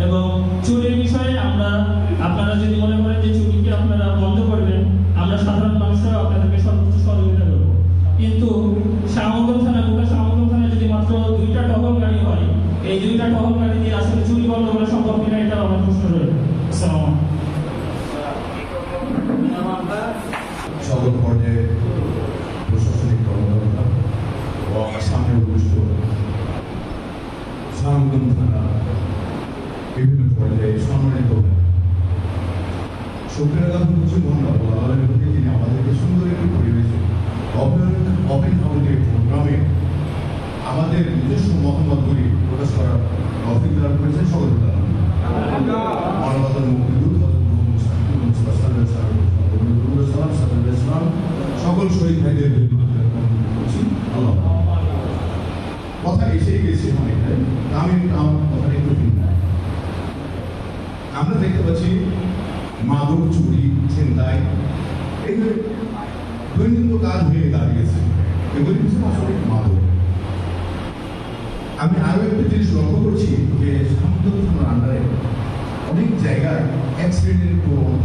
এবং চুরির বিষয়ে আপনারা যদি মনে করেন যে চুরিকে আপনারা বন্ধ করবেন, আমরা সাধারণ মানুষরাও আপনাদেরকে সর্বোচ্চ সহযোগিতা করব। কিন্তু শাহমঙ্গল থানা, গোটা শাহমঙ্গল থানায় যদি মাত্র 2টা টহল গাড়ি হয়, এই 2টা টহল গাড়ি দিয়ে আসলে চুরি বন্ধ করা সম্ভব কিনা, এটা আমার প্রশ্ন রয়েছে। সকল পর্যায়ে প্রশাসনিক কর্মকর্তা ও আমার সামনে উপস্থিত শাহমঙ্গল থানা বিভিন্ন পর্যায়ে সম্মানিত শুক্রের কথা হচ্ছে মহানগর তিনি আমাদেরকে সুন্দর একটি পরিবেশে ওপেন হাউসের প্রোগ্রামে আমাদের নিজস্ব মতামতগুলি প্রকাশ করার তৌফিক দান করেছেন। সকল মানবতার মুক্তিদূত সকল শহীদ ভাইদের আল্লাহ কথা এসেই গেছে অনেকটাই, আমি আমার কথা একটু ভিন্ন। আমরা দেখতে পাচ্ছি মাদক, চুরি, ছিনতাই এগুলো দৈনন্দিন কাজ হয়ে দাঁড়িয়েছে। এগুলি পিছনে আসলে মাদক। আমি আরো একটা জিনিস লক্ষ্য করছি যে শাহমঙ্গল থানার আন্ডারে অনেক জায়গায় অ্যাক্সিডেন্টের প্রবণতা